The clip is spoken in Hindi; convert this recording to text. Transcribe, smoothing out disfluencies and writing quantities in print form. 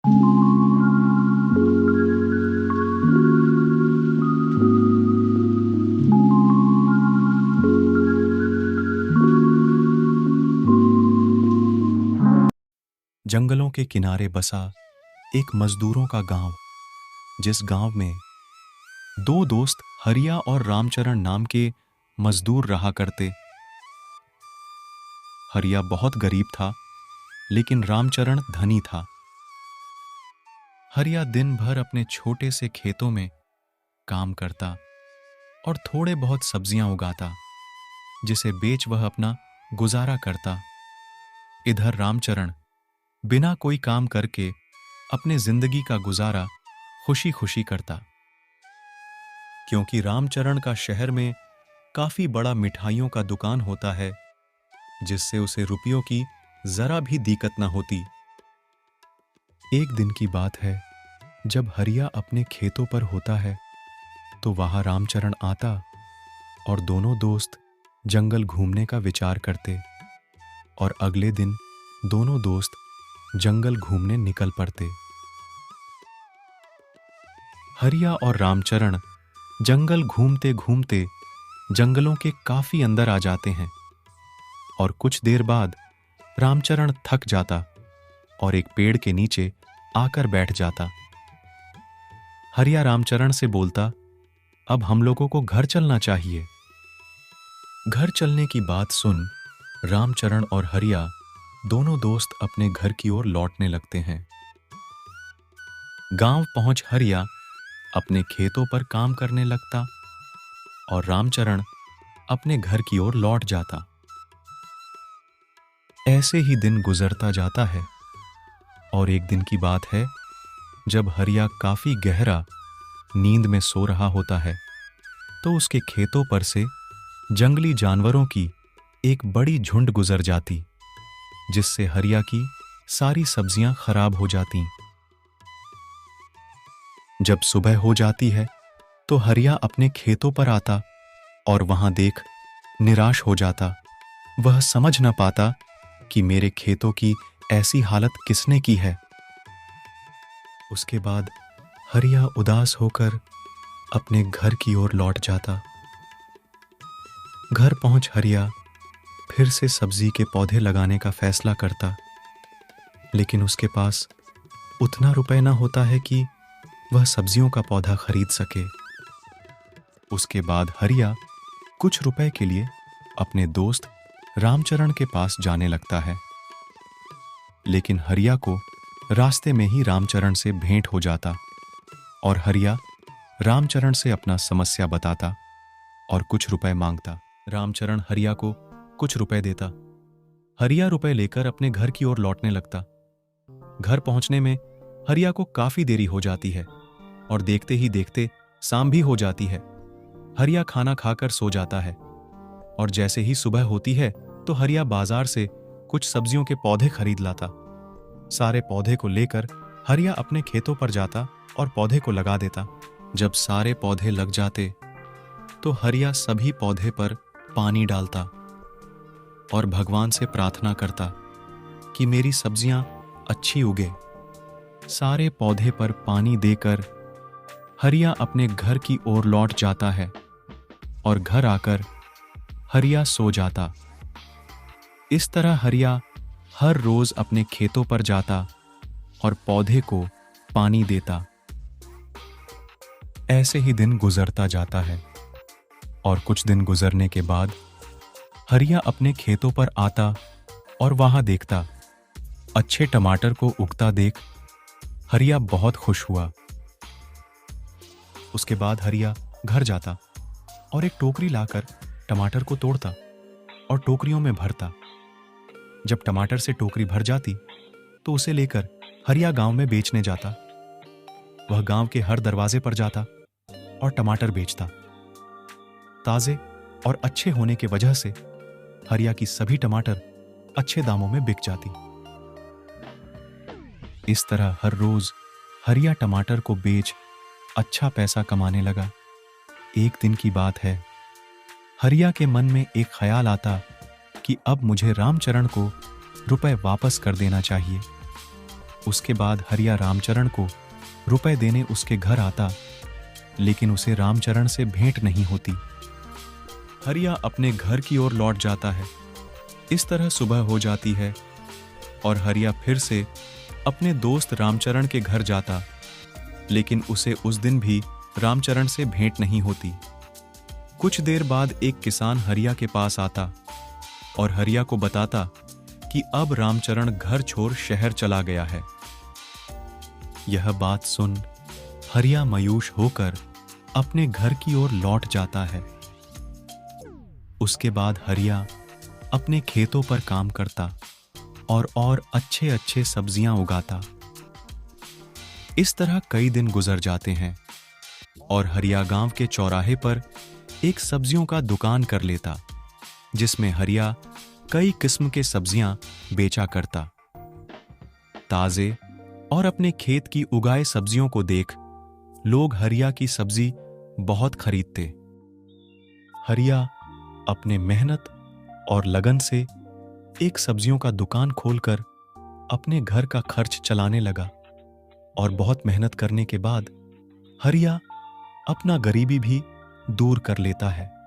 जंगलों के किनारे बसा एक मजदूरों का गांव, जिस गांव में दो दोस्त हरिया और रामचरण नाम के मजदूर रहा करते। हरिया बहुत गरीब था, लेकिन रामचरण धनी था। हरिया दिन भर अपने छोटे से खेतों में काम करता और थोड़े बहुत सब्जियां उगाता, जिसे बेच वह अपना गुजारा करता। इधर रामचरण बिना कोई काम करके अपने जिंदगी का गुजारा खुशी खुशी करता, क्योंकि रामचरण का शहर में काफी बड़ा मिठाइयों का दुकान होता है, जिससे उसे रुपयों की जरा भी दिक्कत न होती। एक दिन की बात है, जब हरिया अपने खेतों पर होता है तो वहां रामचरण आता और दोनों दोस्त जंगल घूमने का विचार करते। और अगले दिन दोनों दोस्त जंगल घूमने निकल पड़ते। हरिया और रामचरण जंगल घूमते घूमते जंगलों के काफी अंदर आ जाते हैं और कुछ देर बाद रामचरण थक जाता और एक पेड़ के नीचे आकर बैठ जाता। हरिया रामचरण से बोलता, अब हम लोगों को घर चलना चाहिए। घर चलने की बात सुन रामचरण और हरिया दोनों दोस्त अपने घर की ओर लौटने लगते हैं। गांव पहुंच हरिया अपने खेतों पर काम करने लगता और रामचरण अपने घर की ओर लौट जाता। ऐसे ही दिन गुजरता जाता है और एक दिन की बात है, जब हरिया काफी गहरा नींद में सो रहा होता है तो उसके खेतों पर से जंगली जानवरों की एक बड़ी झुंड गुजर जाती, जिससे हरिया की सारी सब्जियां खराब हो जाती। जब सुबह हो जाती है तो हरिया अपने खेतों पर आता और वहां देख निराश हो जाता। वह समझ न पाता कि मेरे खेतों की ऐसी हालत किसने की है। उसके बाद हरिया उदास होकर अपने घर की ओर लौट जाता। घर पहुंच हरिया फिर से सब्जी के पौधे लगाने का फैसला करता, लेकिन उसके पास उतना रुपए ना होता है कि वह सब्जियों का पौधा खरीद सके। उसके बाद हरिया कुछ रुपए के लिए अपने दोस्त रामचरण के पास जाने लगता है, लेकिन हरिया को रास्ते में ही रामचरण से भेंट हो जाता और हरिया रामचरण से अपना समस्या बताता और कुछ रुपए मांगता। रामचरण हरिया को कुछ रुपए देता। हरिया रुपए लेकर अपने घर की ओर लौटने लगता। घर पहुंचने में हरिया को काफी देरी हो जाती है और देखते ही देखते शाम भी हो जाती है। हरिया खाना खाकर सो जाता है और जैसे ही सुबह होती है तो हरिया बाजार से कुछ सब्जियों के पौधे खरीद लाता। सारे पौधे को लेकर हरिया अपने खेतों पर जाता और पौधे को लगा देता। जब सारे पौधे लग जाते तो हरिया सभी पौधे पर पानी डालता और भगवान से प्रार्थना करता कि मेरी सब्जियां अच्छी उगे। सारे पौधे पर पानी देकर हरिया अपने घर की ओर लौट जाता है और घर आकर हरिया सो जाता। इस तरह हरिया हर रोज अपने खेतों पर जाता और पौधे को पानी देता। ऐसे ही दिन गुजरता जाता है और कुछ दिन गुजरने के बाद हरिया अपने खेतों पर आता और वहां देखता अच्छे टमाटर को उगता देख हरिया बहुत खुश हुआ। उसके बाद हरिया घर जाता और एक टोकरी लाकर टमाटर को तोड़ता और टोकरियों में भरता। जब टमाटर से टोकरी भर जाती तो उसे लेकर हरिया गांव में बेचने जाता। वह गांव के हर दरवाजे पर जाता और टमाटर बेचता। ताजे और अच्छे होने की वजह से हरिया की सभी टमाटर अच्छे दामों में बिक जाती। इस तरह हर रोज हरिया टमाटर को बेच अच्छा पैसा कमाने लगा। एक दिन की बात है, हरिया के मन में एक ख्याल आता कि अब मुझे रामचरण को रुपए वापस कर देना चाहिए। उसके बाद हरिया रामचरण को रुपए देने उसके घर आता, लेकिन उसे रामचरण से भेंट नहीं होती। हरिया अपने घर की ओर लौट जाता है। इस तरह सुबह हो जाती है और हरिया फिर से अपने दोस्त रामचरण के घर जाता, लेकिन उसे उस दिन भी रामचरण से भेंट नहीं होती। कुछ देर बाद एक किसान हरिया के पास आता और हरिया को बताता कि अब रामचरण घर छोड़ शहर चला गया है। यह बात सुन हरिया मायूस होकर अपने घर की ओर लौट जाता है। उसके बाद हरिया अपने खेतों पर काम करता और अच्छे अच्छे सब्जियां उगाता। इस तरह कई दिन गुजर जाते हैं और हरिया गांव के चौराहे पर एक सब्जियों का दुकान कर लेता, जिसमें हरिया कई किस्म के सब्जियां बेचा करता। ताजे और अपने खेत की उगाए सब्जियों को देख लोग हरिया की सब्जी बहुत खरीदते। हरिया अपने मेहनत और लगन से एक सब्जियों का दुकान खोलकर अपने घर का खर्च चलाने लगा और बहुत मेहनत करने के बाद हरिया अपना गरीबी भी दूर कर लेता है।